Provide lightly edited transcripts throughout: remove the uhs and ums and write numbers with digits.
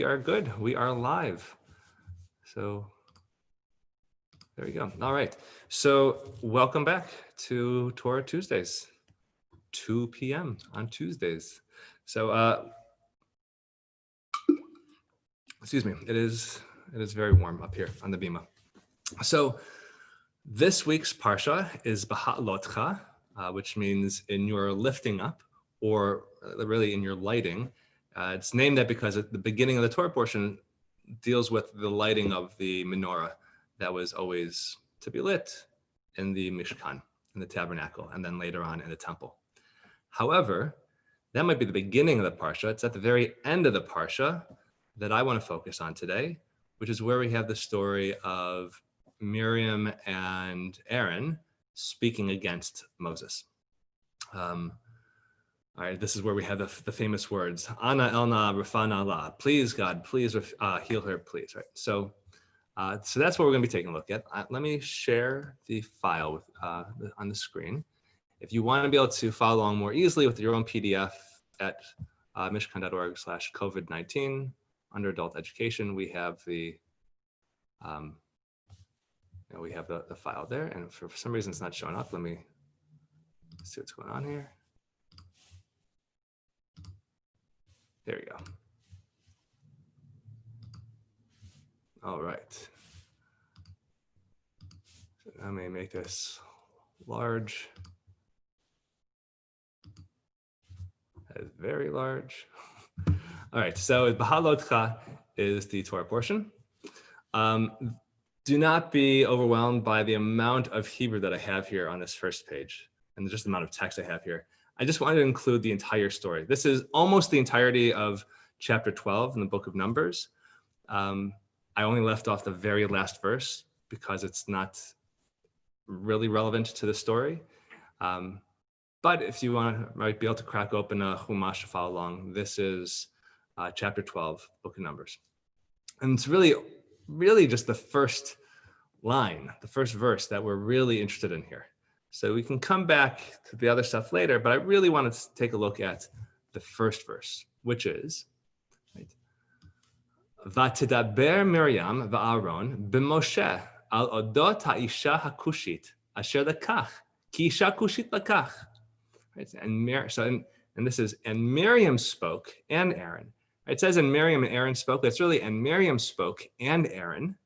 We are good. We are live. So there we go. All right. So welcome back to Torah Tuesdays, 2 p.m. on Tuesdays. So excuse me. It is very warm up here on the bima. So this week's parsha is B'ha'alotcha, which means in your lifting up, or really in your lighting. It's named that because at the beginning of the Torah portion deals with the lighting of the menorah that was always to be lit in the Mishkan, in the tabernacle, and then later on in the temple. However, that might be the beginning of the parsha. It's at the very end of the parsha that I want to focus on today, which is where we have the story of Miriam and Aaron speaking against Moses. All right, this is where we have the famous words, Ana elna rafana la, please God, please heal her, please, right? So that's what we're gonna be taking a look at. Let me share the file with, on the screen. If you wanna be able to follow along more easily with your own PDF at mishkan.org/COVID-19, under adult education, we have the file there, and for some reason it's not showing up. Let me see what's going on here. There we go. All right. So I may make this large. That is very large. All right, so B'ha'alotcha is the Torah portion. Do not be overwhelmed by the amount of Hebrew that I have here on this first page and just the amount of text I have here. I just wanted to include the entire story. This is almost the entirety of chapter 12 in the book of Numbers. I only left off the very last verse because it's not really relevant to the story. But if you might be able to crack open a Chumash to follow along, this is chapter 12, book of Numbers. And it's really just the first line, the first verse that we're really interested in here. So we can come back to the other stuff later, but I really want to take a look at the first verse, which is, right? Vatidaber Miriam va'Aaron b'Moshe al odot ha'isha hakushit asher lekach ki isha kushit lekach. Right? And this is, and Miriam spoke and Aaron. It says, and Miriam and Aaron spoke. That's really, and Miriam spoke and Aaron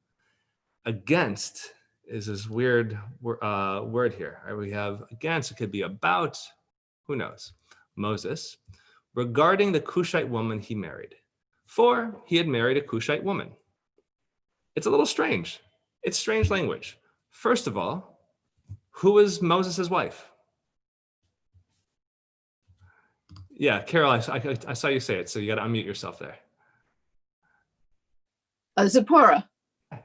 against. Is this weird word here. Right? We have against, it could be about, who knows, Moses, regarding the Cushite woman he married. For he had married a Cushite woman. It's a little strange. It's strange language. First of all, who was Moses' wife? Yeah, Carol, I saw you say it, so you got to unmute yourself there. Zipporah.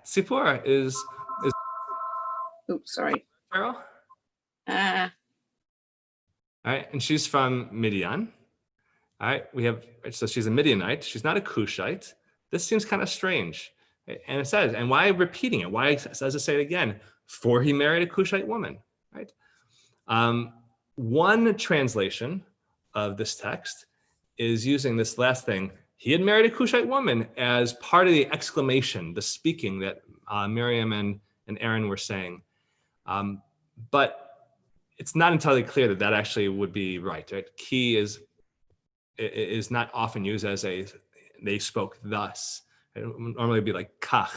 Zipporah is. Oops, sorry. Carol? All right, and she's from Midian. All right, so she's a Midianite. She's not a Cushite. This seems kind of strange. And it says, and why repeating it? Why does it say it again? For he married a Cushite woman, right? One translation of this text is using this last thing, he had married a Cushite woman, as part of the exclamation, the speaking that Miriam and Aaron were saying. But it's not entirely clear that actually would be right. Ki is not often used as they spoke thus. It would normally be like kach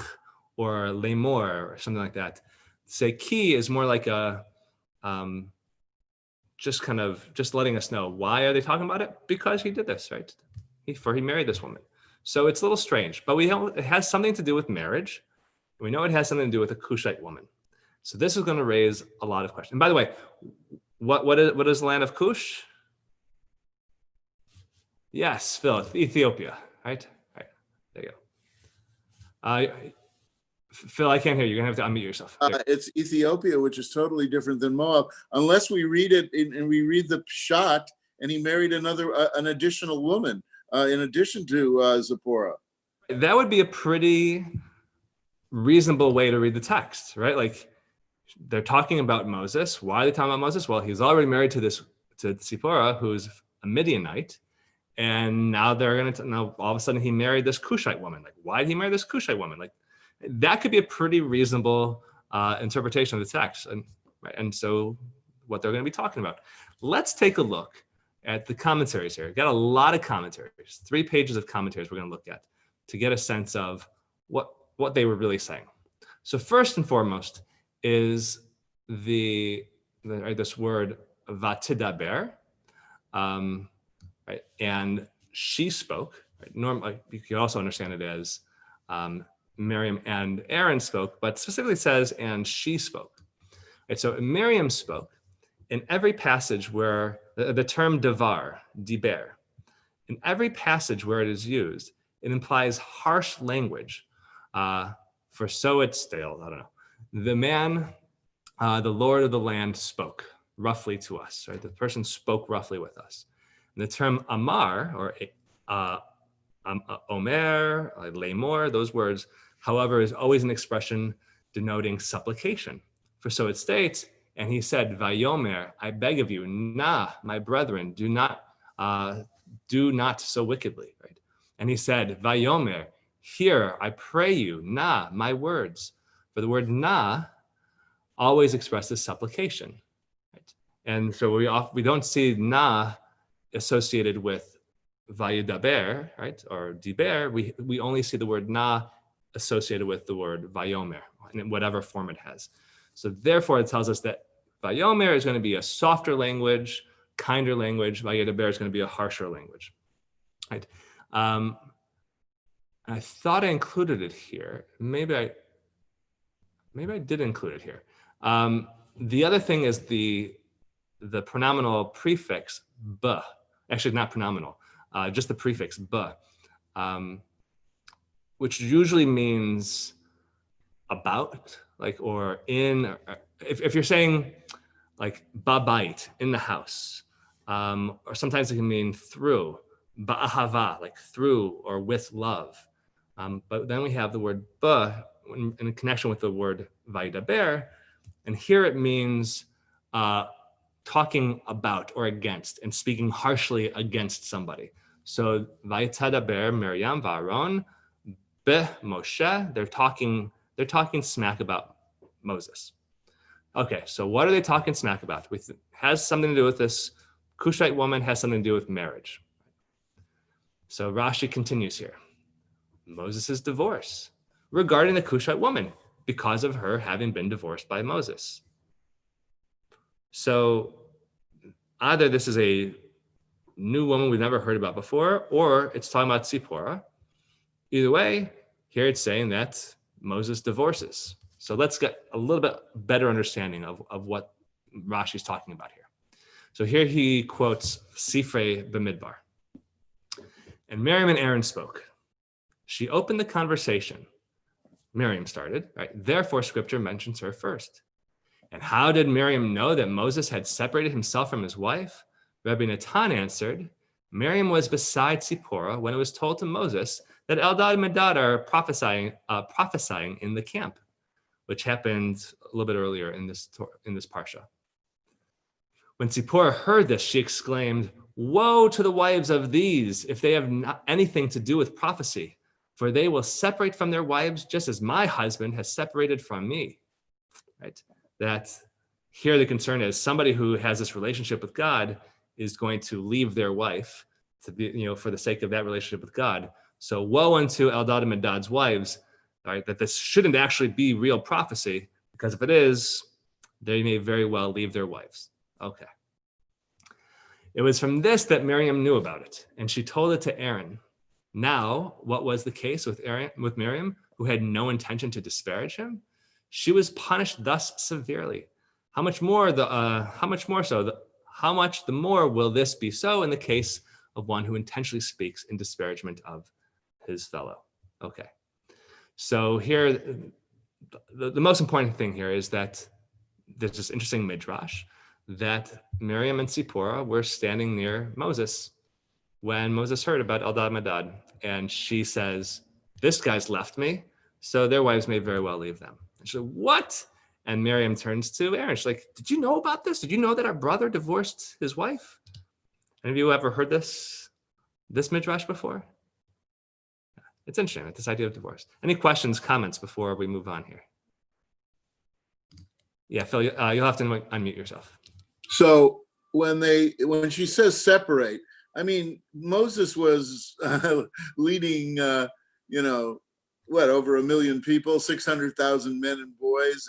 or lemor or something like that. Say ki is more like a, just letting us know, why are they talking about it? Because he did this, right? He married this woman. So it's a little strange, but it has something to do with marriage. We know it has something to do with a Cushite woman. So this is going to raise a lot of questions. And by the way, what is the land of Cush? Yes, Phil, Ethiopia, right? Right, there you go. Phil, I can't hear you. You're going to have to unmute yourself. It's Ethiopia, which is totally different than Moab, unless we read it and we read the pshat, and he married an additional woman in addition to Zipporah. That would be a pretty reasonable way to read the text, right? Like, they're talking about Moses. Why are they talking about Moses? Well, he's already married to Zipporah, who's a Midianite, And now they're going to, now all of a sudden he married this Cushite woman. Like, why did he marry this Cushite woman? Like, that could be a pretty reasonable interpretation of the text. And so what they're going to be talking about. Let's take a look at the commentaries here. Got a lot of commentaries, 3 pages of commentaries we're going to look at to get a sense of what they were really saying. So first and foremost is this word vatidaber, right? And she spoke. Right? Normally, you can also understand it as Miriam and Aaron spoke, but specifically says, and she spoke. Right? So Miriam spoke. In every passage where the term diber, in every passage where it is used, it implies harsh language. For so it's stale, I don't know. The man, the Lord of the land spoke roughly to us, right? The person spoke roughly with us. And the term amar, or omer, lemor, those words, however, is always an expression denoting supplication. For so it states, and he said, Vayomer, I beg of you, nah, my brethren, do not so wickedly, right? And he said, Vayomer, hear, I pray you, nah, my words. For the word nah always expresses supplication, right? And so we don't see nah associated with vayidaber, right, or diber. We only see the word nah associated with the word vayomer, in whatever form it has. So therefore, it tells us that Vayomer is going to be a softer language, kinder language. Vayidaber is going to be a harsher language. Right? I thought I included it here. Maybe I did include it here. The other thing is the pronominal prefix b. Actually, not pronominal, just the prefix b, which usually means about, like, or in. If you're saying like babait, in the house, or sometimes it can mean through, ba'ahava, like through or with love. But then we have the word ba in connection with the word vayidaber, and here it means talking about or against and speaking harshly against somebody. So vayitadaber Miriam va'aron be Moshe, they're talking smack about Moses. Okay, so what are they talking smack about? Has something to do with this Cushite woman, has something to do with marriage. So Rashi continues here. Moses' divorce regarding the Cushite woman because of her having been divorced by Moses. So either this is a new woman we've never heard about before, or it's talking about Zipporah. Either way, here it's saying that Moses divorces. So let's get a little bit better understanding of what Rashi's talking about here. So here he quotes Sifrei B'Midbar. And Miriam and Aaron spoke. She opened the conversation. Miriam started, right? Therefore, scripture mentions her first. And how did Miriam know that Moses had separated himself from his wife? Rabbi Natan answered, Miriam was beside Zipporah when it was told to Moses that Eldad and Medad are prophesying in the camp, which happened a little bit earlier in this parsha. When Zipporah heard this, she exclaimed, woe to the wives of these if they have not anything to do with prophecy, for they will separate from their wives just as my husband has separated from me. Right? That here the concern is somebody who has this relationship with God is going to leave their wife to be, for the sake of that relationship with God. So woe unto Eldad and Medad's wives, right, that this shouldn't actually be real prophecy, because if it is, they may very well leave their wives. Okay. It was from this that Miriam knew about it, and she told it to Aaron. Now, what was the case with Miriam, who had no intention to disparage him? She was punished thus severely. How much the more will this be so in the case of one who intentionally speaks in disparagement of his fellow? Okay. So here, the most important thing here is that there's this interesting midrash that Miriam and Zipporah were standing near Moses when Moses heard about Eldad Medad, and she says, this guy's left me, so their wives may very well leave them. And she's like, what? And Miriam turns to Aaron. She's like, did you know about this? Did you know that our brother divorced his wife? Any of you ever heard this this midrash before? It's interesting, right? This idea of divorce. Any questions, comments before we move on here? Yeah, Phil, you'll have to unmute yourself. So when she says separate, I mean, Moses was leading, over 1 million people, 600,000 men and boys,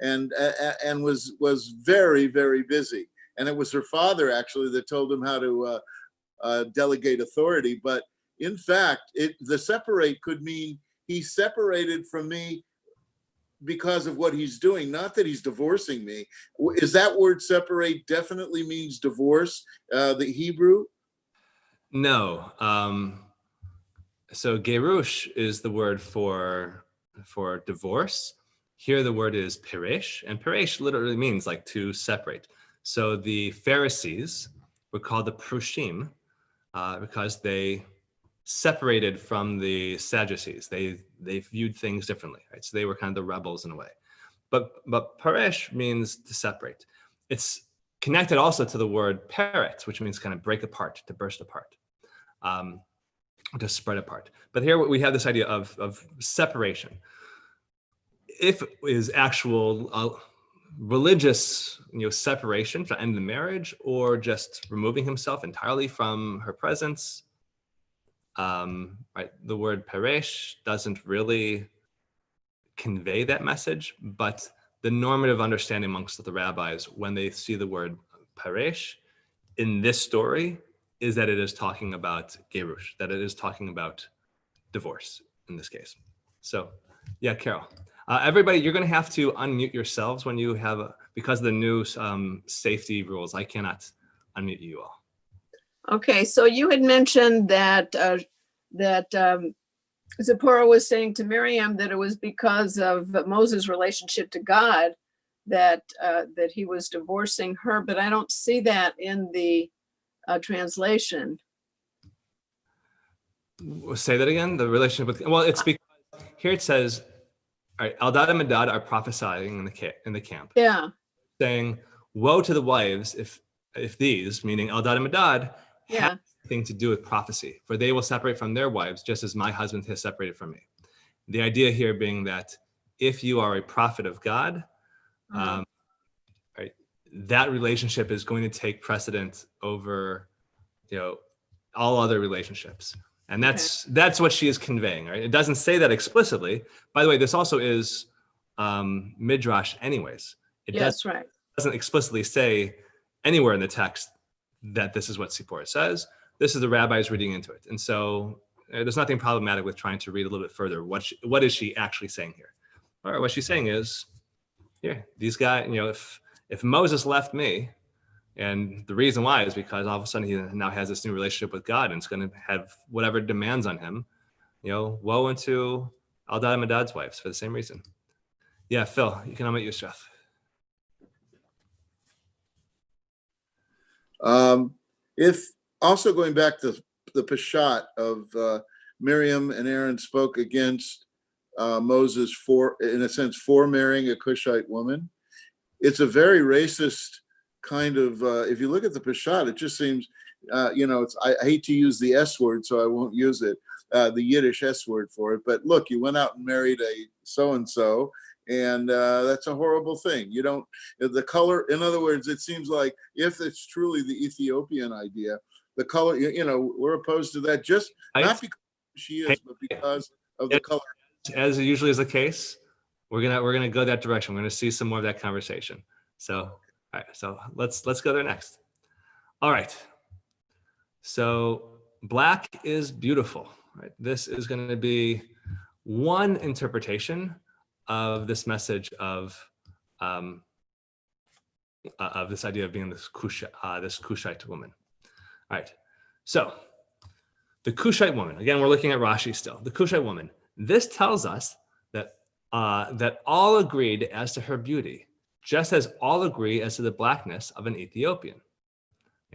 and was very, very busy. And it was her father actually that told him how to delegate authority. But in fact, the separate could mean he separated from me because of what he's doing, not that he's divorcing me. Is that word separate definitely means divorce, the Hebrew? No. So gerush is the word for divorce. Here the word is peresh, and peresh literally means like to separate. So the Pharisees were called the prushim because they separated from the Sadducees. They viewed things differently, right? So they were kind of the rebels in a way. But peresh means to separate. It's connected also to the word peret, which means kind of break apart, to burst apart, to spread apart. But here we have this idea of separation. If it is actual religious, separation to end the marriage, or just removing himself entirely from her presence, right? The word peresh doesn't really convey that message, but the normative understanding amongst the rabbis when they see the word peresh in this story is that it is talking about gerush, that it is talking about divorce in this case. So yeah, Carol. Everybody, you're going to have to unmute yourselves when you have, because of the new safety rules, I cannot unmute you all. Okay, so you had mentioned that Zipporah was saying to Miriam that it was because of Moses' relationship to God that he was divorcing her, but I don't see that in the translation. Say that again. The relationship with, well, it's because here it says, all right, Eldad and Medad are prophesying in the camp. Yeah. Saying, woe to the wives if these, meaning Eldad and Medad, Yeah. have anything to do with prophecy, for they will separate from their wives just as my husband has separated from me. The idea here being that if you are a prophet of God, right, that relationship is going to take precedent over, all other relationships. And that's what she is conveying, right? It doesn't say that explicitly. By the way, this also is midrash anyways. Doesn't explicitly say anywhere in the text that this is what Zipporah says. This is the rabbis reading into it. And so there's nothing problematic with trying to read a little bit further. What is she actually saying here? Or what she's saying is, these guys, if Moses left me, and the reason why is because all of a sudden he now has this new relationship with God and it's going to have whatever demands on him, woe unto Eldad and Medad's wives for the same reason. Yeah, Phil, you can unmute yourself. If also going back to the Peshat of Miriam and Aaron spoke against Moses for marrying a Cushite woman, it's a very racist kind of, if you look at the Peshat, it just seems, I hate to use the S word, so I won't use it, the Yiddish S word for it. But look, you went out and married a so-and-so, and that's a horrible thing. You don't, the color, in other words, it seems like if it's truly the Ethiopian idea, the color, we're opposed to that, just not because she is, but because of the color. As usually is the case, we're gonna go that direction. We're gonna see some more of that conversation. So, all right, so let's go there next. All right. So black is beautiful, right? This is going to be one interpretation of this message of this idea of being this Cushite woman. All right. So the Cushite woman, again, we're looking at Rashi still. The Cushite woman. This tells us that that all agreed as to her beauty, just as all agree as to the blackness of an Ethiopian.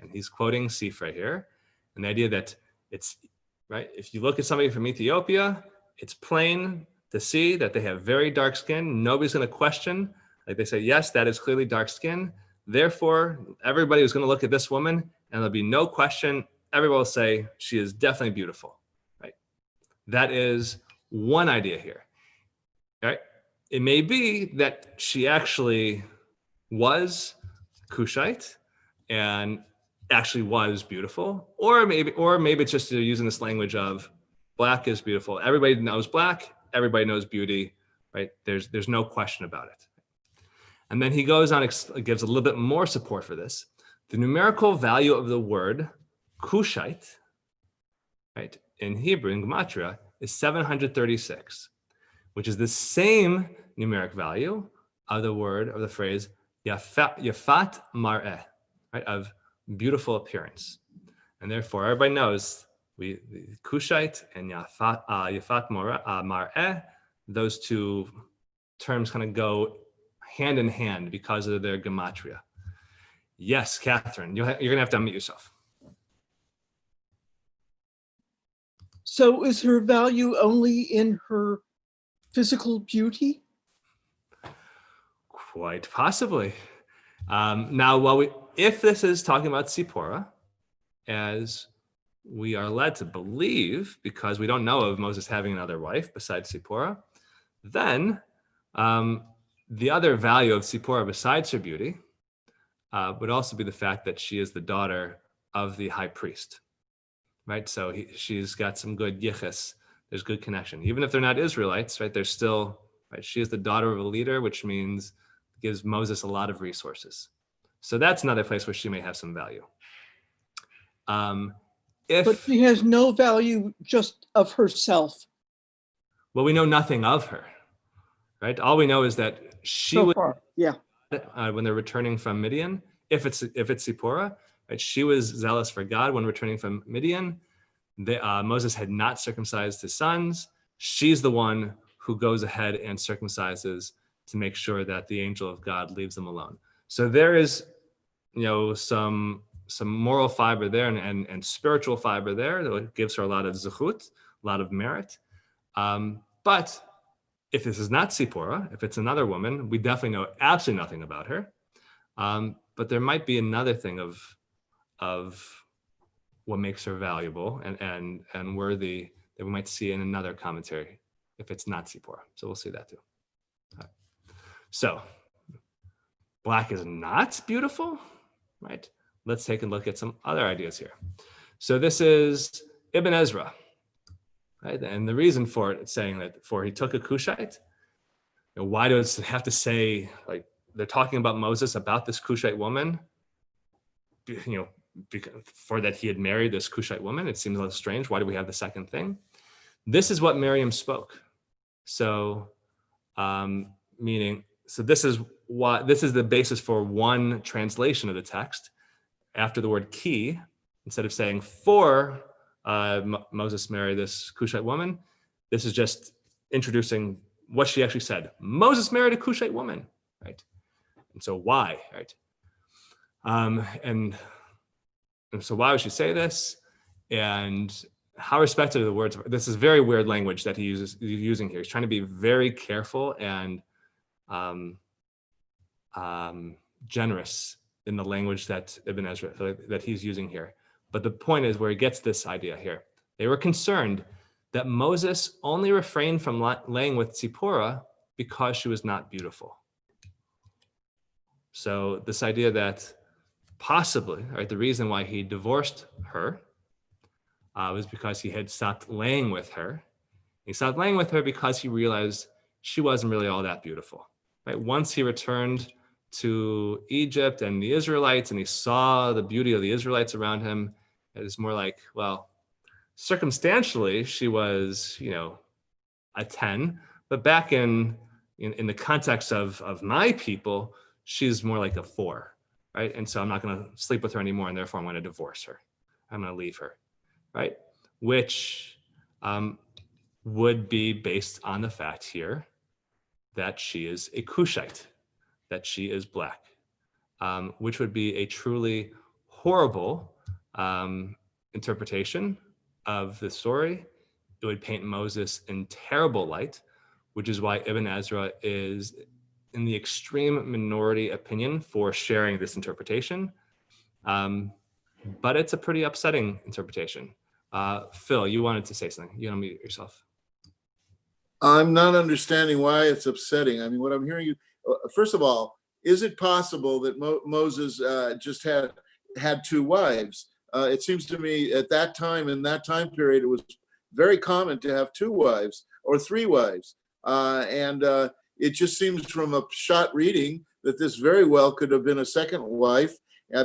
And he's quoting Sifra here, and the idea that it's, right, if you look at somebody from Ethiopia, it's plain to see that they have very dark skin. Nobody's going to question. Like they say, yes, that is clearly dark skin. Therefore, everybody is going to look at this woman, and there'll be no question everyone will say she is definitely beautiful, right? That is one idea here, right? It may be that she actually was Cushite and actually was beautiful, or maybe it's just using this language of black is beautiful. Everybody knows black, everybody knows beauty, right? There's no question about it. And then he goes on, gives a little bit more support for this. The numerical value of the word Cushite, right, in Hebrew, in Gematria, is 736, which is the same numeric value of the phrase Yafat Mar'eh, right, of beautiful appearance. And therefore, everybody knows Cushite and Yafat Mar'eh, those two terms kind of go hand in hand because of their gematria. Yes, Catherine, you're going to have to unmute yourself. So is her value only in her physical beauty? Quite possibly. Now, if this is talking about Zipporah, as we are led to believe, because we don't know of Moses having another wife besides Zipporah, then the other value of Zipporah besides her beauty would also be the fact that she is the daughter of the high priest, right? So she's got some good yichus. There's good connection. Even if they're not Israelites, right? They're still, right? She is the daughter of a leader, which means gives Moses a lot of resources. So that's another place where she may have some value. But she has no value just of herself. Well, we know nothing of her, right? All we know is that she So was, far, yeah. When they're returning from Midian, if it's Zipporah, right? She was zealous for God when returning from Midian. Moses had not circumcised his sons. She's the one who goes ahead and circumcises to make sure that the angel of God leaves them alone. So there is, some moral fiber there and spiritual fiber there that gives her a lot of zechut, a lot of merit. But if this is not Zipporah, if it's another woman, we definitely know absolutely nothing about her. But there might be another thing of what makes her valuable and worthy that we might see in another commentary if it's not Zipporah. So we'll see that too. Right. So black is not beautiful, right? Let's take a look at some other ideas here. So this is Ibn Ezra, right? And the reason for it, it's saying that for he took a Cushite. Why does it have to say, like, they're talking about Moses, about this Cushite woman, for that he had married this Cushite woman? It seems a little strange. Why do we have the second thing? This is what Miriam spoke. So, this is the basis for one translation of the text. After the word ki, instead of saying for Moses married this Cushite woman, this is just introducing what she actually said. Moses married a Cushite woman, right? And so why, right? And so why would she say this? And how respected are the words? This is very weird language that he's using here. He's trying to be very careful and generous in the language that Ibn Ezra, that he's using here. But the point is where he gets this idea here. They were concerned that Moses only refrained from laying with Zipporah because she was not beautiful. So this idea that possibly, right, the reason why he divorced her was because he had stopped laying with her. He stopped laying with her because he realized she wasn't really all that beautiful, right? Once he returned to Egypt and the Israelites and he saw the beauty of the Israelites around him, it was more like, well, circumstantially, she was, a 10, but back in the context of my people, she's more like a 4, right? And so I'm not going to sleep with her anymore, and therefore I'm going to divorce her. I'm going to leave her, right? Which would be based on the fact here that she is a Cushite, that she is black, which would be a truly horrible interpretation of the story. It would paint Moses in terrible light, which is why Ibn Ezra is in the extreme minority opinion for sharing this interpretation. but it's a pretty upsetting interpretation. Phil, you wanted to say something. You unmute yourself. I'm not understanding why it's upsetting. I mean, what I'm hearing you, first of all, is it possible that Moses just had two wives? It seems to me at that time, in that time period, it was very common to have two wives or three wives. And it just seems from a shot reading that this very well could have been a second wife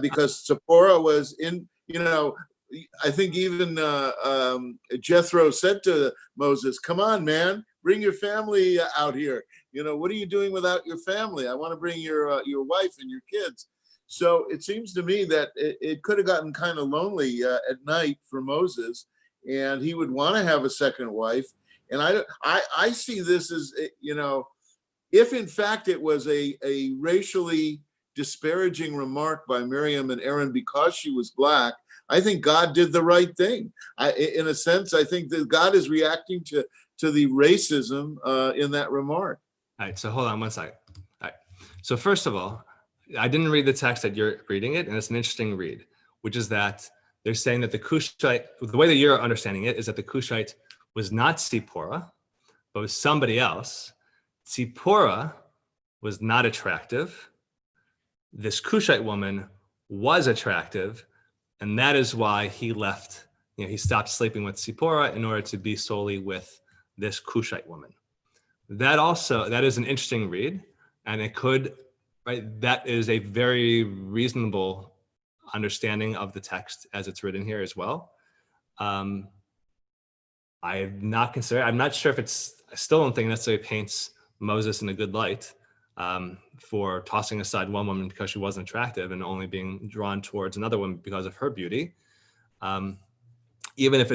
because Zipporah was in, I think even Jethro said to Moses, come on, man, bring your family out here. What are you doing without your family? I want to bring your wife and your kids. So it seems to me that it could have gotten kind of lonely at night for Moses, and he would want to have a second wife. And I see this as, if in fact it was a racially disparaging remark by Miriam and Aaron because she was Black, I think God did the right thing. In a sense, I think that God is reacting to the racism in that remark. All right, so hold on one second. All right, so first of all, I didn't read the text that you're reading it, and it's an interesting read, which is that they're saying that the Cushite, the way that you're understanding it is that the Cushite was not Zipporah, but was somebody else. Zipporah was not attractive. This Cushite woman was attractive, and that is why he left, he stopped sleeping with Zipporah in order to be solely with this Cushite woman. That is an interesting read, and it could, right? That is a very reasonable understanding of the text as it's written here as well. I'm not sure if I still don't think necessarily paints Moses in a good light for tossing aside one woman because she wasn't attractive and only being drawn towards another woman because of her beauty. Even if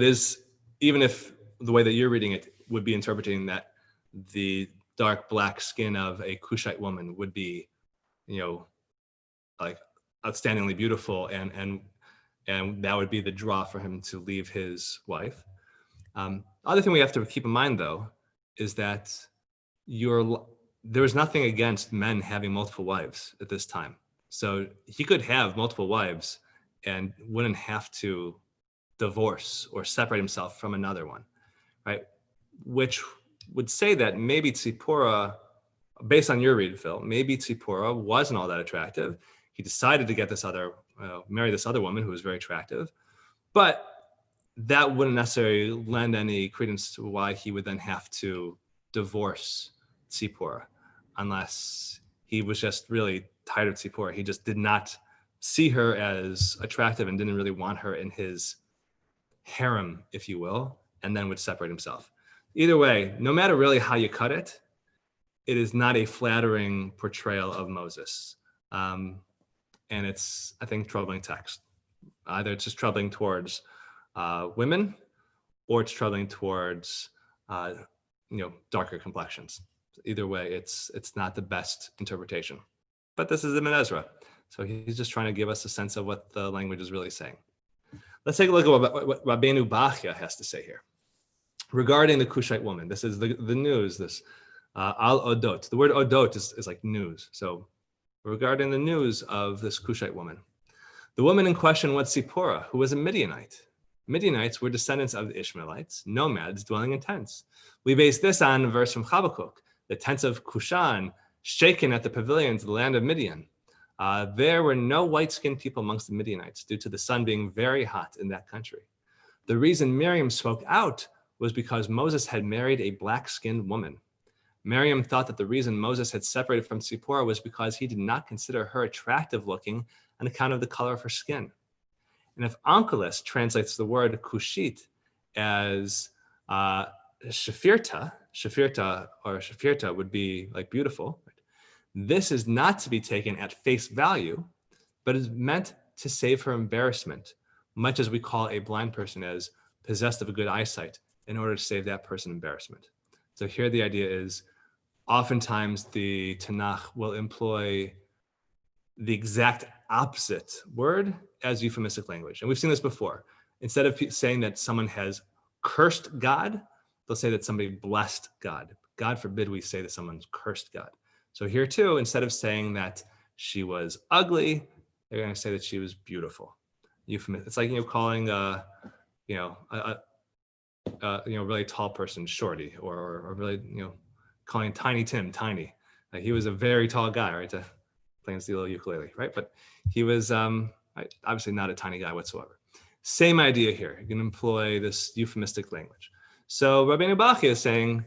the way that you're reading it would be interpreting that the dark black skin of a Cushite woman would be, like outstandingly beautiful, and that would be the draw for him to leave his wife. Other thing we have to keep in mind, though, is that there was nothing against men having multiple wives at this time. So he could have multiple wives and wouldn't have to divorce or separate himself from another one, right? Which would say that maybe Zipporah, based on your read, Phil, maybe Zipporah wasn't all that attractive. He decided to marry this other woman who was very attractive, but that wouldn't necessarily lend any credence to why he would then have to divorce Zipporah, unless he was just really tired of Zipporah. He just did not see her as attractive and didn't really want her in his harem, if you will, and then would separate himself. Either way, no matter really how you cut it, it is not a flattering portrayal of Moses. And it's, I think, troubling text. Either it's just troubling towards women, or it's troubling towards darker complexions. Either way, it's not the best interpretation. But this is Ibn Ezra, so he's just trying to give us a sense of what the language is really saying. Let's take a look at what Rabbeinu Bachya has to say here regarding the Cushite woman. This is the news. This al odot. The word odot is like news. So regarding the news of this Cushite woman, the woman in question was Zipporah, who was a Midianite. Midianites were descendants of the Ishmaelites, nomads dwelling in tents. We base this on a verse from Habakkuk, the tents of Cushan, shaken at the pavilions of the land of Midian. There were no white-skinned people amongst the Midianites due to the sun being very hot in that country. The reason Miriam spoke out was because Moses had married a black-skinned woman. Miriam thought that the reason Moses had separated from Zipporah was because he did not consider her attractive looking on account of the color of her skin. And if Onkelos translates the word Cushite as Shafirta would be like beautiful. This is not to be taken at face value, but is meant to save her embarrassment, much as we call a blind person as possessed of a good eyesight in order to save that person embarrassment. So here the idea is oftentimes the Tanakh will employ the exact opposite word as euphemistic language. And we've seen this before. Instead of saying that someone has cursed God, they'll say that somebody blessed God. God forbid we say that someone's cursed God. So here too, instead of saying that she was ugly, they're going to say that she was beautiful. euphemism. It's like, calling a really tall person shorty, or really, calling Tiny Tim tiny. Like, he was a very tall guy, right? Playing the ukulele, right? But he was obviously not a tiny guy whatsoever. Same idea here. You can employ this euphemistic language. So Rabbeinu Bachya is saying,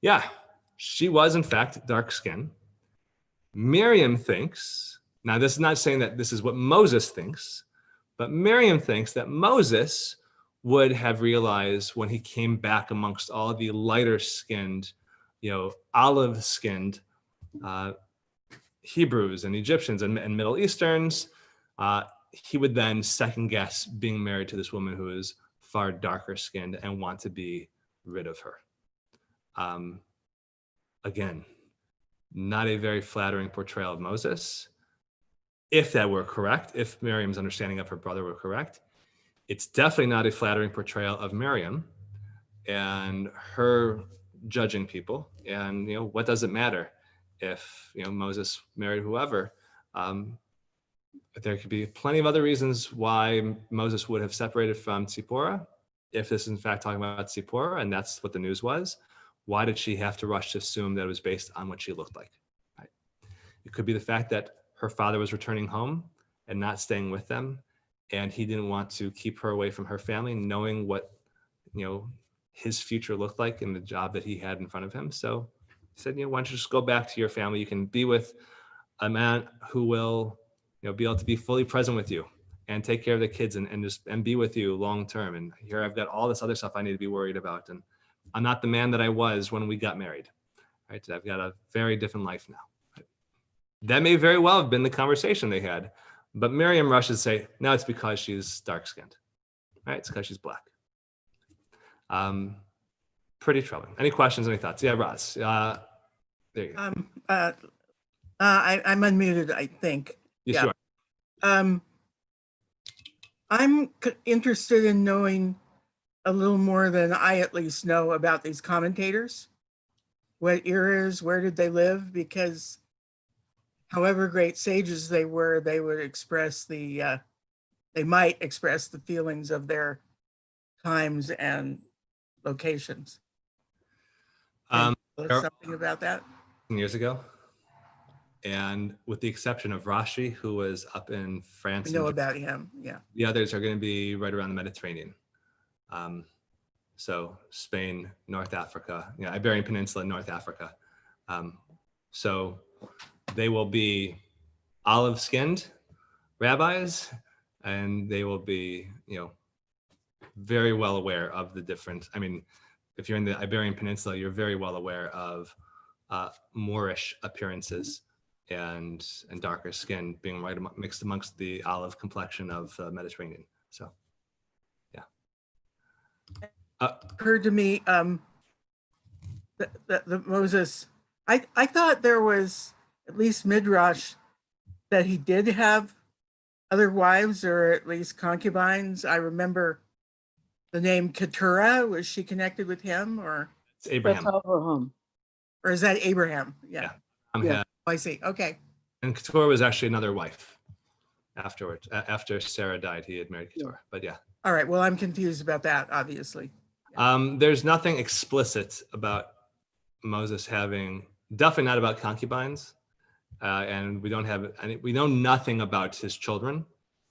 yeah, she was in fact dark-skinned. Miriam thinks, now this is not saying that this is what Moses thinks, but Miriam thinks that Moses would have realized when he came back amongst all the lighter-skinned, olive-skinned Hebrews and Egyptians and Middle Easterns, he would then second guess being married to this woman who is far darker skinned and want to be rid of her. Again, not a very flattering portrayal of Moses. If that were correct, if Miriam's understanding of her brother were correct, it's definitely not a flattering portrayal of Miriam and her judging people. And, what does it matter if, Moses married whoever? There could be plenty of other reasons why Moses would have separated from Tzipporah. If this is in fact talking about Tzipporah, and that's what the news was, why did she have to rush to assume that it was based on what she looked like? Right? It could be the fact that her father was returning home and not staying with them, and he didn't want to keep her away from her family, knowing what, his future looked like in the job that he had in front of him. So he said, why don't you just go back to your family? You can be with a man who will, be able to be fully present with you and take care of the kids and be with you long term. And here I've got all this other stuff I need to be worried about. And I'm not the man that I was when we got married. Right? I've got a very different life now. Right? That may very well have been the conversation they had. But Miriam rushes to say, no, it's because she's dark-skinned. Right? It's because she's black. Pretty troubling. Any questions, any thoughts? Yeah, Roz. There you go. I'm unmuted, I think. Yes, Yeah. you are. I'm interested in knowing a little more than I at least know about these commentators. What eras, where did they live? Because however great sages they were, they would express they might express the feelings of their times and locations. Something about that? Years ago. And with the exception of Rashi, who was up in France. We know about him, yeah. The others are going to be right around the Mediterranean. So Spain, North Africa, Iberian Peninsula, North Africa. So they will be olive-skinned rabbis, and they will be, very well aware of the different. I mean, if you're in the Iberian Peninsula, you're very well aware of Moorish appearances and darker skin being mixed amongst the olive complexion of the Mediterranean. So, yeah. Occurred to me the Moses. I thought there was at least midrash that he did have other wives or at least concubines. I remember the name Keturah. Was she connected with him, or it's Abraham? That's Abraham. Or is that Abraham? Yeah. Yeah. I see. Okay. And Keturah was actually another wife afterwards. After Sarah died, he had married Keturah. But yeah. All right. Well, I'm confused about that, obviously. There's nothing explicit about Moses having, definitely not about concubines. And we know nothing about his children,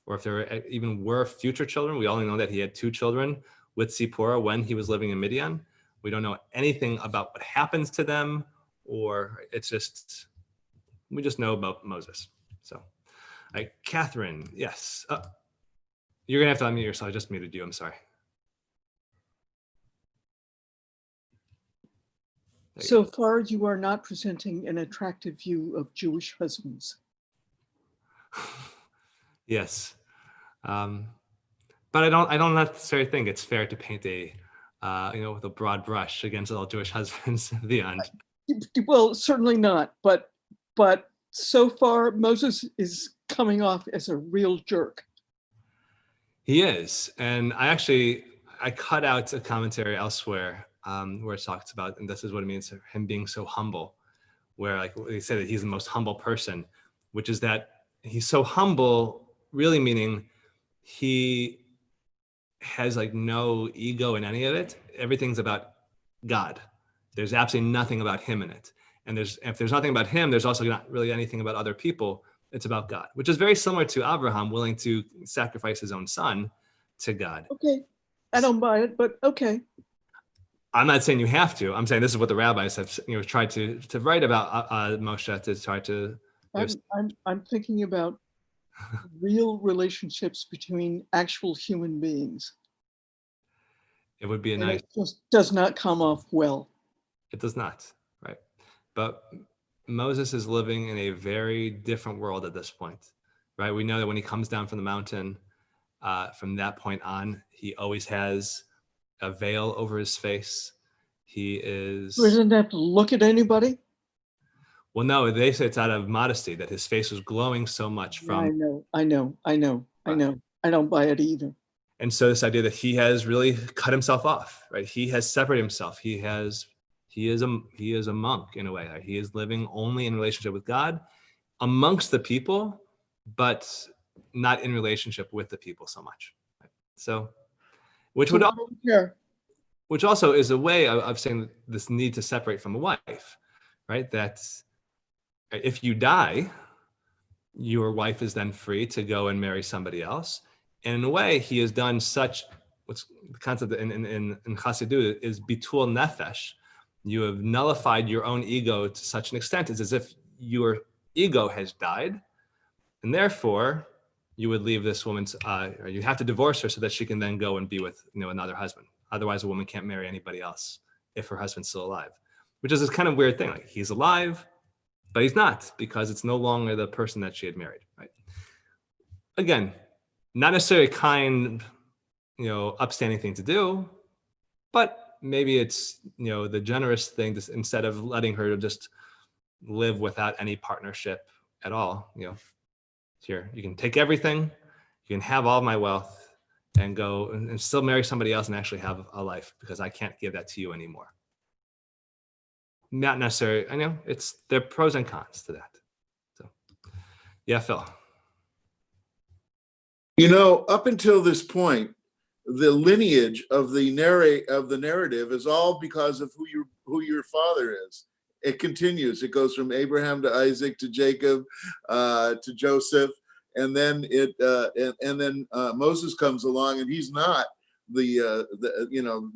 or if there even were future children. We only know that he had 2 children with Tzipporah when he was living in Midian. We don't know anything about what happens to them, or we just know about Moses. So, Catherine, yes. You're gonna have to unmute yourself. I just muted you, I'm sorry. So far, you are not presenting an attractive view of Jewish husbands. Yes. But I don't necessarily think it's fair to paint with a broad brush against all Jewish husbands beyond. Well, certainly not, but so far Moses is coming off as a real jerk. He is, and I cut out a commentary elsewhere where it talks about, and this is what it means, him being so humble, where they say that he's the most humble person, which is that he's so humble, really meaning he has like no ego in any of it. Everything's about God. There's absolutely nothing about him in it. And if there's nothing about him, there's also not really anything about other people. It's about God, which is very similar to Abraham willing to sacrifice his own son to God. Okay. I don't buy it, but okay. I'm not saying you have to. I'm saying this is what the rabbis have, tried to write about Moshe, to try to. I'm thinking about real relationships between actual human beings. It would be a And nice. it just does not come off well. It does not, right? But Moses is living in a very different world at this point, right? We know that when he comes down from the mountain, from that point on, he always has a veil over his face. He is. He doesn't have to look at anybody. Well, no, they say it's out of modesty that his face was glowing so much from. I know. I don't buy it either. And so this idea that he has really cut himself off, right? He has separated himself. He is a monk in a way. Right? He is living only in relationship with God amongst the people, but not in relationship with the people so much. Right? So, which also is a way of saying this need to separate from a wife, right? That if you die, your wife is then free to go and marry somebody else. And in a way, he has done such, what's the concept in Chassidut is bitul nefesh. You have nullified your own ego to such an extent. It's as if your ego has died. And therefore, you would leave this woman's, or you have to divorce her so that she can then go and be with another husband. Otherwise, a woman can't marry anybody else if her husband's still alive, which is this kind of weird thing. Like he's alive, but he's not, because it's no longer the person that she had married, right? Again, not necessarily a kind, upstanding thing to do, but maybe it's, the generous thing to, instead of letting her just live without any partnership at all, here, you can take everything, you can have all my wealth and go and still marry somebody else and actually have a life, because I can't give that to you anymore. Not necessarily, I know there are pros and cons to that. So, yeah, Phil. Up until this point, the lineage of the narrative is all because of who your father is. It continues. It goes from Abraham to Isaac to Jacob to Joseph, and then Moses comes along, and he's not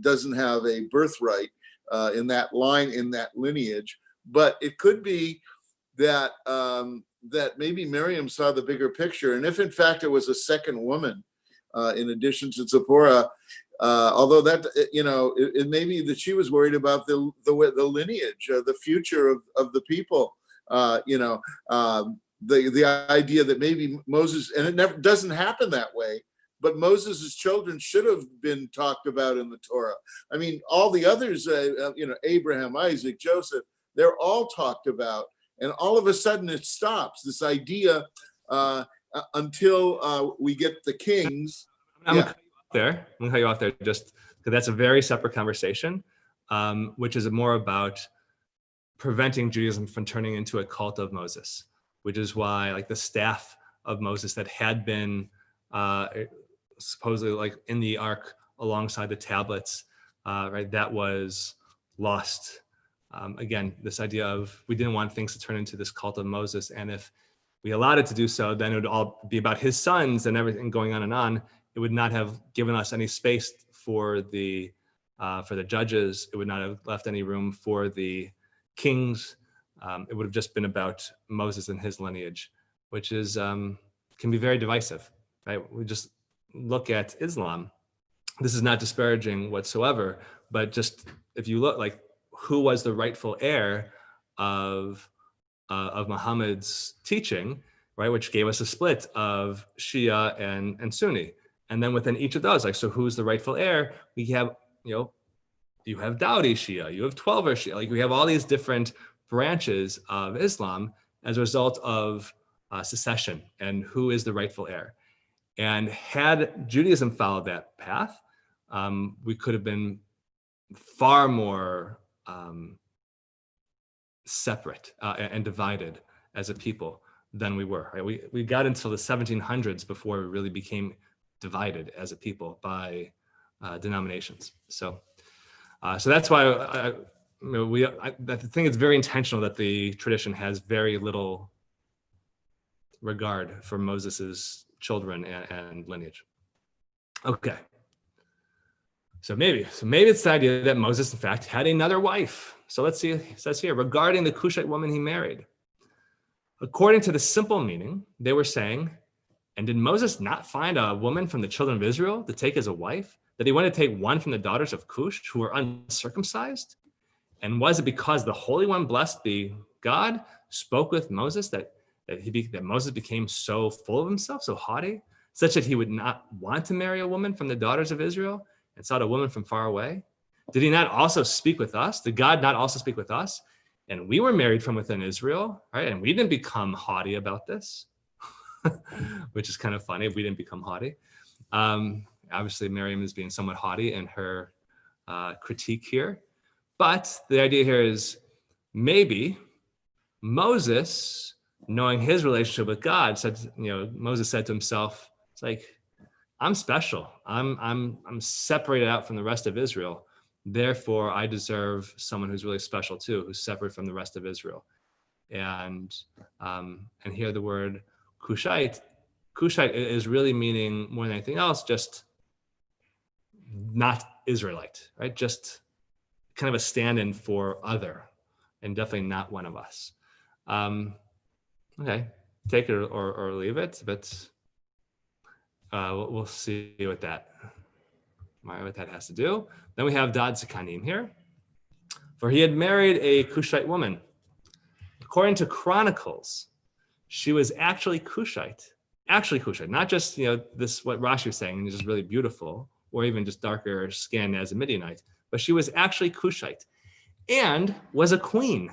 doesn't have a birthright in that line, in that lineage. But it could be that that maybe Miriam saw the bigger picture, and if in fact it was a second woman in addition to Zipporah, although that it may be that she was worried about the lineage, the future of the people. The idea that maybe Moses, and it never doesn't happen that way, but Moses' children should have been talked about in the Torah. I mean, all the others, Abraham, Isaac, Joseph, they're all talked about. And all of a sudden it stops, this idea, until we get the kings. I'm going to cut you off there just because that's a very separate conversation, which is more about preventing Judaism from turning into a cult of Moses, which is why like the staff of Moses that had been supposedly like in the ark alongside the tablets, right, that was lost. Again, this idea of we didn't want things to turn into this cult of Moses, and if we allowed it to do so, then it would all be about his sons and everything going on and on. It would not have given us any space for the judges. It would not have left any room for the kings. It would have just been about Moses and his lineage, which is can be very divisive, right? We just look at Islam. This is not disparaging whatsoever, but just if you look, like, who was the rightful heir of Muhammad's teaching, right? Which gave us a split of Shia and Sunni. And then within each of those, like, so who's the rightful heir? We have, you have Dawudi Shia, you have Twelver Shia, like we have all these different branches of Islam as a result of secession and who is the rightful heir. And had Judaism followed that path, we could have been far more separate and divided as a people than we were. Right? We got until the 1700s before we really became divided as a people by denominations. So that's why I think it's very intentional that the tradition has very little regard for Moses's children and lineage. Okay. So maybe it's the idea that Moses, in fact, had another wife. So let's see, it says here, regarding the Cushite woman he married. According to the simple meaning, they were saying, and did Moses not find a woman from the children of Israel to take as a wife, that he wanted to take one from the daughters of Cush who were uncircumcised? And was it because the Holy One, blessed be God, spoke with Moses that Moses became so full of himself, so haughty, such that he would not want to marry a woman from the daughters of Israel and sought a woman from far away? Did he not also speak with us? Did God not also speak with us? And we were married from within Israel, right? And we didn't become haughty about this, which is kind of funny. We didn't become haughty. Obviously, Miriam is being somewhat haughty in her critique here. But the idea here is maybe Moses, knowing his relationship with God, Moses said to himself, it's like, I'm special. I'm separated out from the rest of Israel. Therefore, I deserve someone who's really special too, who's separate from the rest of Israel. And here the word Cushite is really meaning more than anything else, just not Israelite, right? Just kind of a stand-in for other, and definitely not one of us. Okay, take it or leave it, but we'll see what that has to do. Then we have Dad Zikanim here. For he had married a Cushite woman. According to Chronicles, she was actually Cushite, not just, this, what Rashi was saying, is just really beautiful, or even just darker skin as a Midianite, but she was actually Cushite and was a queen.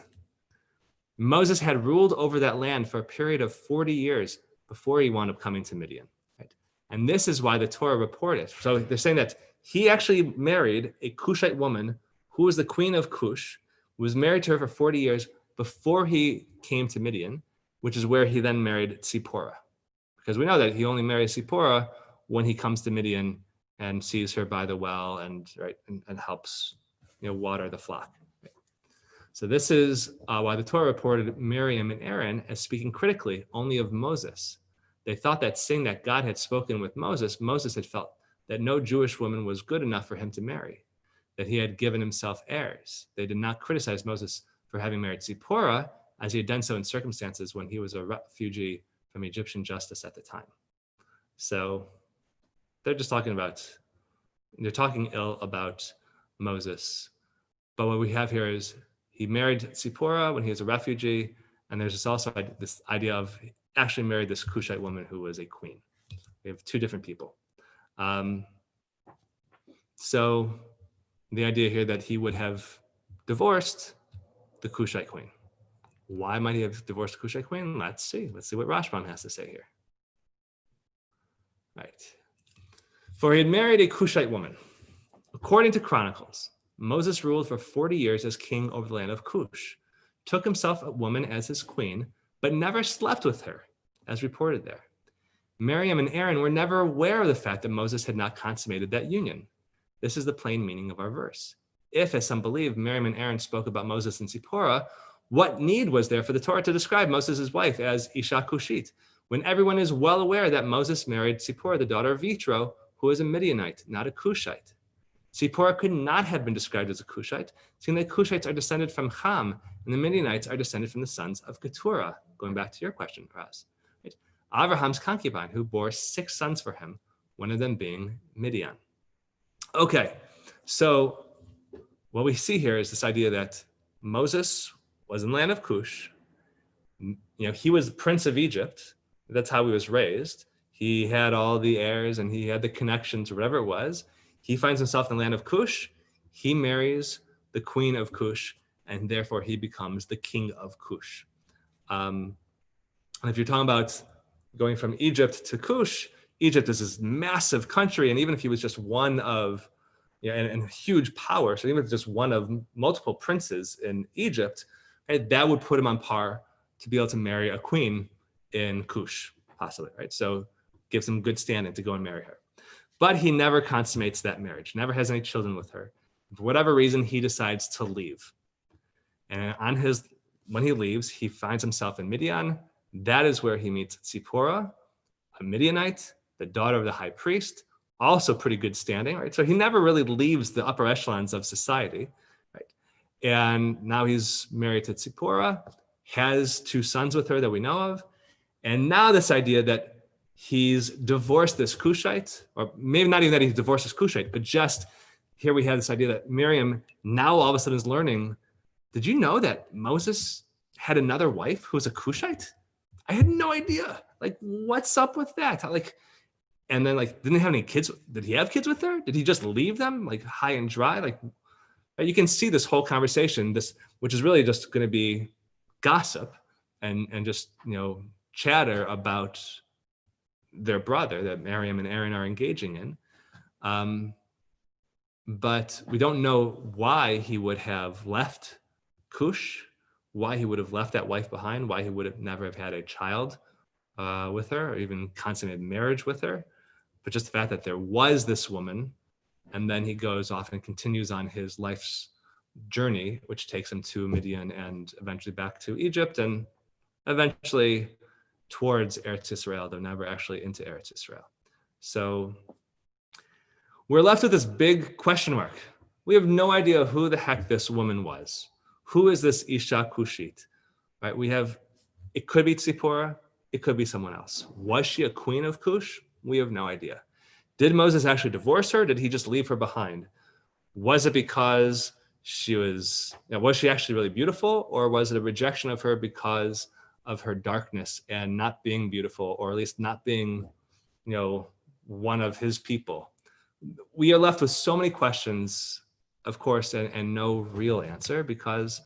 Moses had ruled over that land for a period of 40 years before he wound up coming to Midian. Right? And this is why the Torah reported. So they're saying that he actually married a Cushite woman who was the queen of Cush, was married to her for 40 years before he came to Midian, which is where he then married Zipporah. Because we know that he only marries Zipporah when he comes to Midian and sees her by the well and helps water the flock. Right? So this is why the Torah reported Miriam and Aaron as speaking critically only of Moses. They thought that seeing that God had spoken with Moses, Moses had felt that no Jewish woman was good enough for him to marry, that he had given himself heirs. They did not criticize Moses for having married Zipporah, as he had done so in circumstances when he was a refugee from Egyptian justice at the time. So they're talking ill about Moses. But what we have here is he married Zipporah when he was a refugee, and there's also this idea of actually married this Cushite woman who was a queen. We have two different people. So the idea here that he would have divorced the Cushite queen. Why might he have divorced the Cushite queen? Let's see what Rashbam has to say here. Right. For he had married a Cushite woman. According to Chronicles, Moses ruled for 40 years as king over the land of Cush, took himself a woman as his queen, but never slept with her, as reported there. Miriam and Aaron were never aware of the fact that Moses had not consummated that union. This is the plain meaning of our verse. If, as some believe, Miriam and Aaron spoke about Moses and Zipporah, what need was there for the Torah to describe Moses' wife as Isha Cushite, when everyone is well aware that Moses married Zipporah, the daughter of Yitro, who was a Midianite, not a Cushite? Zipporah could not have been described as a Cushite, seeing that Cushites are descended from Ham, and the Midianites are descended from the sons of Keturah. Going back to your question, Raz. Right? Abraham's concubine, who bore 6 sons for him, one of them being Midian. Okay, so what we see here is this idea that Moses was in the land of Cush. He was the prince of Egypt. That's how he was raised. He had all the heirs and he had the connections or whatever it was. He finds himself in the land of Cush. He marries the queen of Cush, and therefore he becomes the king of Cush. And if you're talking about going from Egypt to Cush, Egypt is this massive country, and even if he was just one of, and huge power, so even if just one of multiple princes in Egypt, right, that would put him on par to be able to marry a queen in Cush, possibly, right? So gives him good standing to go and marry her. but he never consummates that marriage, never has any children with her. For whatever reason, he decides to leave. And when he leaves, he finds himself in Midian. That is where he meets Zipporah, a Midianite, the daughter of the high priest, also pretty good standing, right? So he never really leaves the upper echelons of society, right? And now he's married to Zipporah, has 2 sons with her that we know of. And now this idea that he's divorced this Cushite, or maybe not even that he divorced this Cushite, but just here we have this idea that Miriam now all of a sudden is learning, did you know that Moses had another wife who was a Cushite? I had no idea. Like, what's up with that? Like, and then like, didn't he have any kids? Did he have kids with her? Did he just leave them like high and dry? Like, you can see this whole conversation, which is really just going to be gossip and just, chatter about their brother that Miriam and Aaron are engaging in. But we don't know why he would have left Cush, why he would have left that wife behind, why he would have never have had a child with her or even consummated marriage with her. But just the fact that there was this woman, and then he goes off and continues on his life's journey, which takes him to Midian and eventually back to Egypt and eventually towards Eretz Israel, though never actually into Eretz Israel. So we're left with this big question mark. We have no idea who the heck this woman was. Who is this Isha Kushit? Right? It could be Tzipporah, it could be someone else. Was she a queen of Cush? We have no idea. Did Moses actually divorce her? Did he just leave her behind? Was it because was she actually really beautiful, or was it a rejection of her because of her darkness and not being beautiful, or at least not being, one of his people? We are left with so many questions, of course, and no real answer, because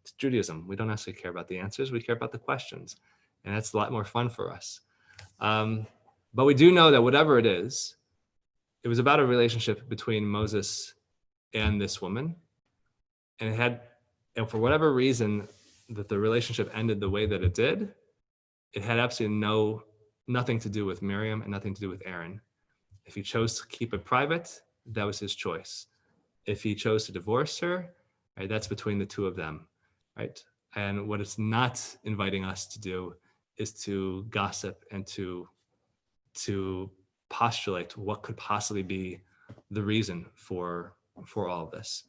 it's Judaism. We don't necessarily care about the answers. We care about the questions. And that's a lot more fun for us. But we do know that whatever it is, it was about a relationship between Moses and this woman. And for whatever reason that the relationship ended the way that it did, it had absolutely nothing to do with Miriam and nothing to do with Aaron. If he chose to keep it private, that was his choice. If he chose to divorce her, right, that's between the two of them, right? And what it's not inviting us to do is to gossip and to postulate what could possibly be the reason for all of this.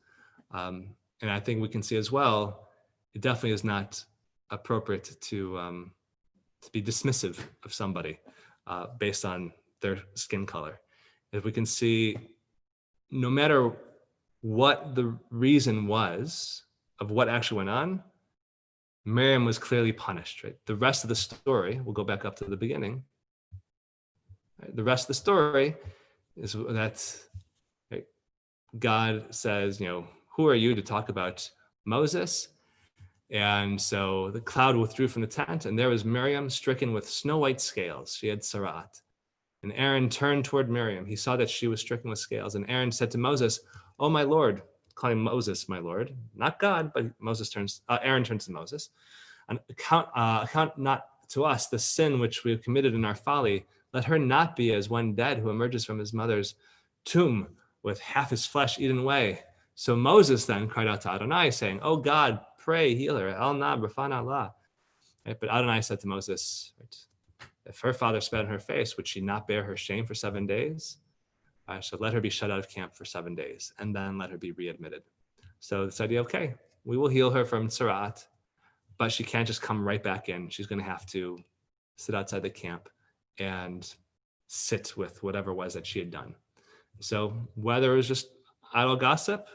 And I think we can see as well, it definitely is not appropriate to be dismissive of somebody based on their skin color. If we can see, no matter what the reason was of what actually went on, Miriam was clearly punished, right? The rest of the story, we'll go back up to the beginning. Right? The rest of the story is that, right, God says, who are you to talk about Moses? And so the cloud withdrew from the tent, and there was Miriam stricken with snow white scales. She had sarat. And Aaron turned toward Miriam. He saw that she was stricken with scales. And Aaron said to Moses, "Oh, my Lord," calling Moses my Lord, not God, but Aaron turns to Moses, "And account not to us the sin which we have committed in our folly. Let her not be as one dead who emerges from his mother's tomb with half his flesh eaten away." So Moses then cried out to Adonai, saying, "Oh God, pray, heal her. El na b'fan Allah." Right? But Adonai said to Moses, right, if her father spat in her face, would she not bear her shame for 7 days? So let her be shut out of camp for 7 days, and then let her be readmitted. So this idea, okay, we will heal her from Tzarat, but she can't just come right back in. She's going to have to sit outside the camp and sit with whatever it was that she had done. So whether it was just idle gossip,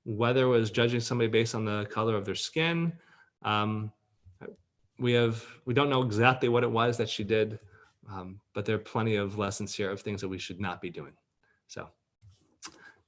whether it was judging somebody based on the color of their skin, we don't know exactly what it was that she did, but there are plenty of lessons here of things that we should not be doing. So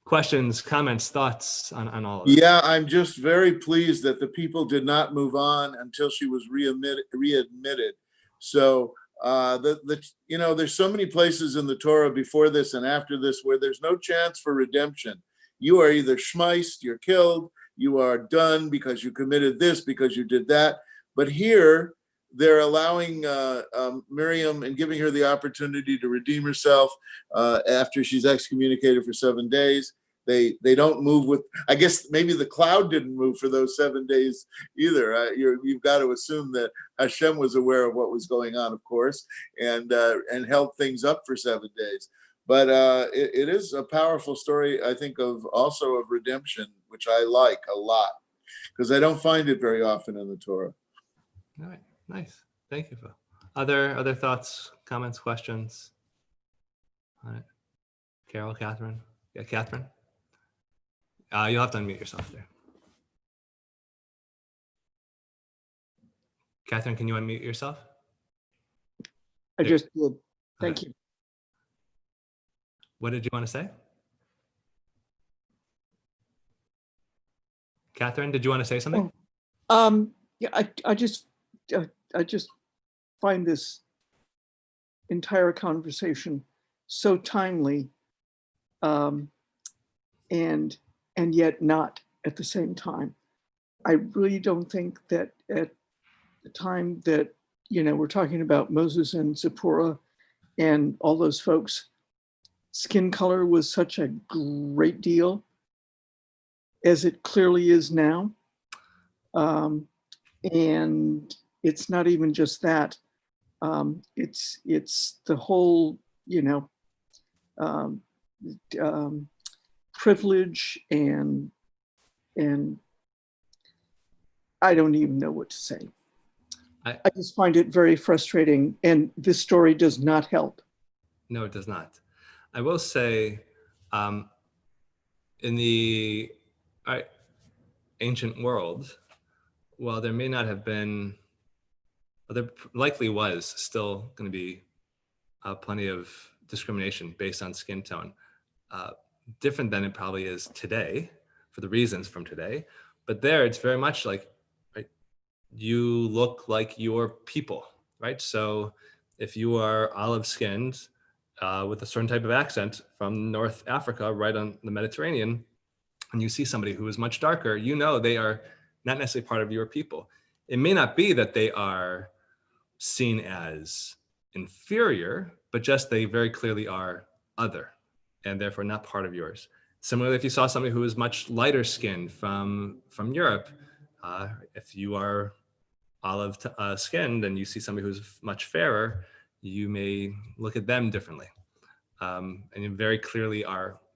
questions, comments, thoughts on all of this? Yeah, I'm just very pleased that the people did not move on until she was readmitted. So there's so many places in the Torah before this and after this where there's no chance for redemption. You are either shmeiced, you're killed, you are done because you committed this, because you did that. But here, they're allowing Miriam and giving her the opportunity to redeem herself after she's excommunicated for 7 days. They don't move with, I guess maybe the cloud didn't move for those 7 days either. You've got to assume that Hashem was aware of what was going on, of course, and held things up for 7 days. But it is a powerful story, I think, of redemption, which I like a lot, because I don't find it very often in the Torah. All right, nice. Thank you, Phil. Other thoughts, comments, questions? All right. Carol, Catherine? Yeah, Catherine? You'll have to unmute yourself there. Catherine, can you unmute yourself? I just did. Thank you. What did you want to say? Catherine, did you want to say something? Yeah, I just find this entire conversation so timely, and yet not at the same time. I really don't think that at the time that, we're talking about Moses and Zipporah and all those folks, skin color was such a great deal as it clearly is now. And it's not even just that. It's the whole, privilege and I don't even know what to say. I just find it very frustrating, and this story does not help. No, it does not. I will say, in the ancient world, while there may not have been, there likely was still going to be plenty of discrimination based on skin tone. Different than it probably is today, for the reasons from today. But there, it's very much like, right, you look like your people, right? So if you are olive-skinned with a certain type of accent from North Africa, right on the Mediterranean, and you see somebody who is much darker, they are not necessarily part of your people. It may not be that they are seen as inferior, but just they very clearly are other, and therefore not part of yours. Similarly, if you saw somebody who is much lighter skinned from Europe, if you are olive skinned and you see somebody who's much fairer, you may look at them differently. And you very clearly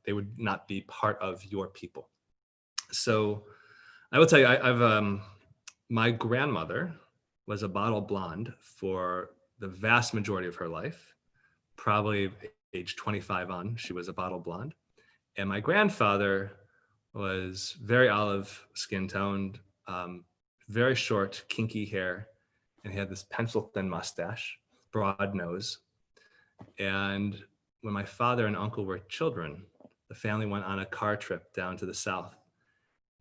they would not be part of your people. So I will tell you, I've my grandmother was a bottle blonde for the vast majority of her life. Probably age 25 on, she was a bottle blonde. And my grandfather was very olive skin toned, very short, kinky hair, and he had this pencil thin mustache, broad nose. And when my father and uncle were children, the family went on a car trip down to the south,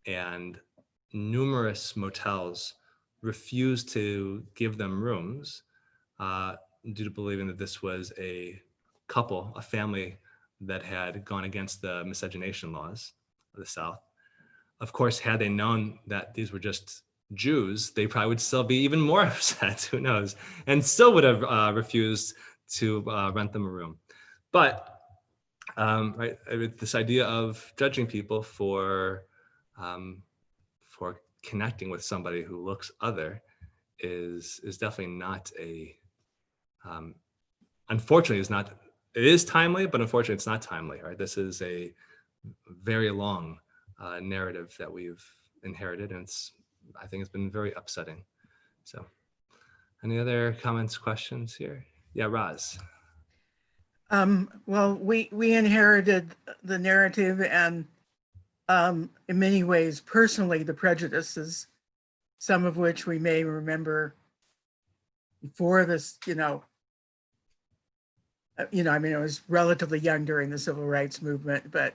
and numerous motels refused to give them rooms due to believing that this was a couple, a family that had gone against the miscegenation laws of the South. Of course, had they known that these were just Jews, they probably would still be even more upset, who knows, and still would have refused to rent them a room. But right, this idea of judging people for connecting with somebody who looks other is definitely not a, unfortunately, is not. It is timely, but unfortunately, it's not timely. Right, this is a very long narrative that we've inherited, and I think it's been very upsetting. So, any other comments, questions here? Yeah, Roz. Well, we inherited the narrative and in many ways, personally, the prejudices, some of which we may remember before this, I mean, I was relatively young during the civil rights movement, but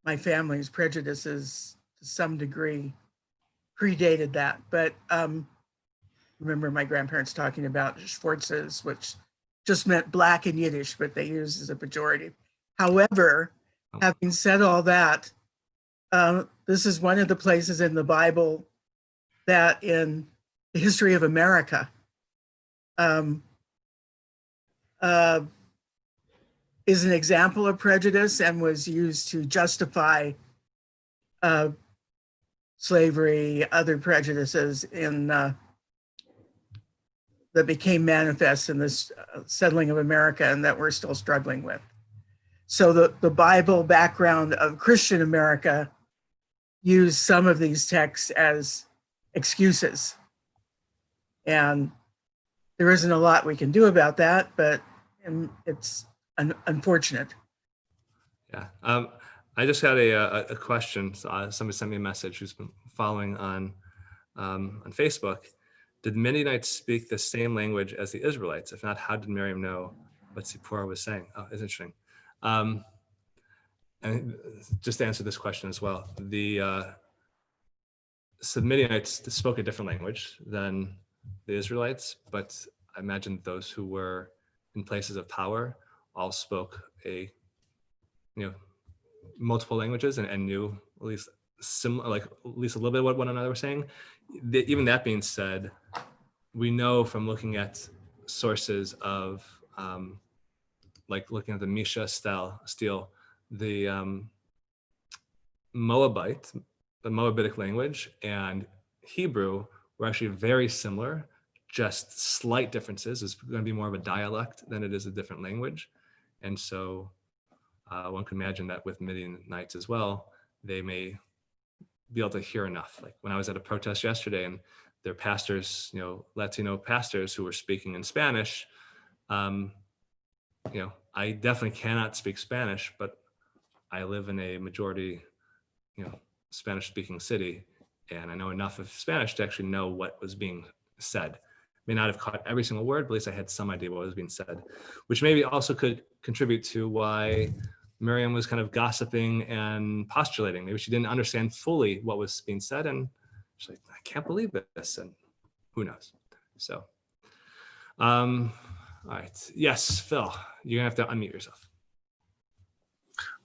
my family's prejudices to some degree predated that. But remember my grandparents talking about Schwarzes, which just meant black in Yiddish, but they used as a pejorative. However, having said all that, this is one of the places in the Bible that in the history of America um, uh, is an example of prejudice and was used to justify slavery, other prejudices that became manifest in this settling of America and that we're still struggling with. So the Bible background of Christian America used some of these texts as excuses. And there isn't a lot we can do about that, but it's unfortunate. Yeah. I just had a question. Somebody sent me a message who's been following on Facebook. Did Midianites speak the same language as the Israelites? If not, how did Miriam know what Zipporah was saying? Oh, it's interesting. And just to answer this question as well, the Midianites spoke a different language than the Israelites, but I imagine those who were in places of power all spoke multiple languages and knew at least at least a little bit what one another was saying. Even that being said, we know from looking at sources of looking at the Misha stele, the Moabitic language and Hebrew were actually very similar, just slight differences. It's going to be more of a dialect than it is a different language. And so one can imagine that with Midianites as well, they may be able to hear enough. Like when I was at a protest yesterday and their pastors, Latino pastors who were speaking in Spanish, I definitely cannot speak Spanish, but I live in a majority, Spanish speaking city, and I know enough of Spanish to actually know what was being said. May not have caught every single word, but at least I had some idea what was being said, which maybe also could contribute to why Miriam was kind of gossiping and postulating. Maybe she didn't understand fully what was being said, and she's like, I can't believe this, and who knows? So, all right. Yes, Phil, you're gonna have to unmute yourself.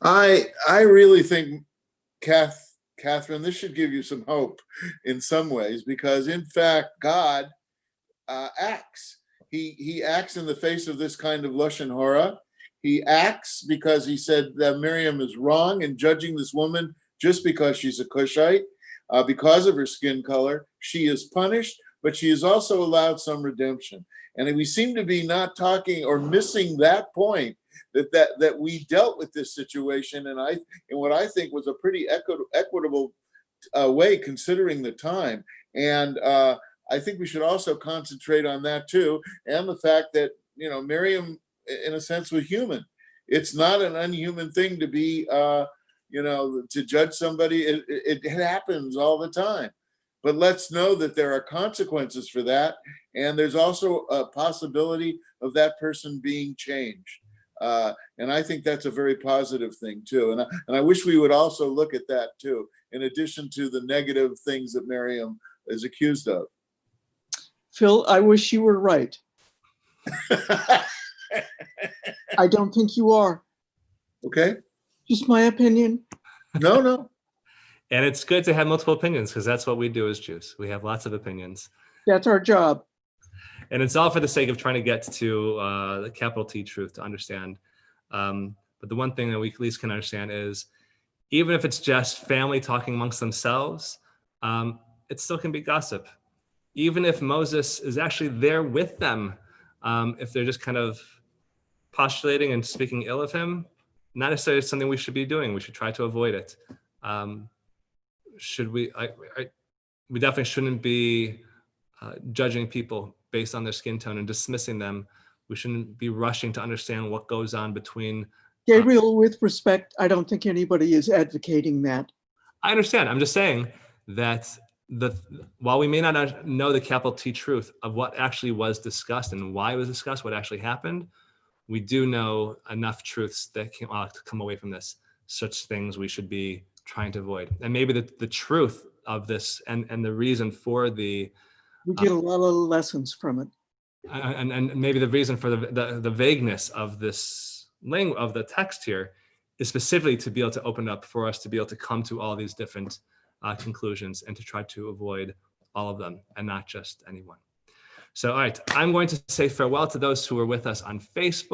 I really think, Catherine, this should give you some hope in some ways, because in fact, God acts. He acts in the face of this kind of lashon hara. He acts because he said that Miriam is wrong in judging this woman just because she's a Cushite, because of her skin color. She is punished, but she is also allowed some redemption. And we seem to be not talking or missing that point, that we dealt with this situation in what I think was a pretty equitable way, considering the time. And I think we should also concentrate on that too, and the fact that Miriam, in a sense, was human. It's not an unhuman thing to be, to judge somebody. It happens all the time. But let's know that there are consequences for that, and there's also a possibility of that person being changed. And I think that's a very positive thing too. And I wish we would also look at that too, in addition to the negative things that Miriam is accused of. Phil, I wish you were right. I don't think you are. Okay. Just my opinion. No. And it's good to have multiple opinions, because that's what we do as Jews. We have lots of opinions. That's our job. And it's all for the sake of trying to get to the capital T truth, to understand. But the one thing that we at least can understand is, even if it's just family talking amongst themselves, it still can be gossip. Even if Moses is actually there with them, if they're just kind of postulating and speaking ill of him, not necessarily something we should be doing. We should try to avoid it. We definitely shouldn't be judging people based on their skin tone and dismissing them. We shouldn't be rushing to understand what goes on between. Gabriel, with respect, I don't think anybody is advocating that. I understand. I'm just saying that while we may not know the capital T truth of what actually was discussed and why it was discussed, what actually happened, we do know enough truths that can come away from this, such things we should be trying to avoid. And maybe the truth of this and the reason for we get a lot of lessons from it. And maybe the reason for the vagueness of this language of the text here is specifically to be able to open up for us to be able to come to all these different conclusions and to try to avoid all of them and not just any one. So, all right, I'm going to say farewell to those who were with us on Facebook.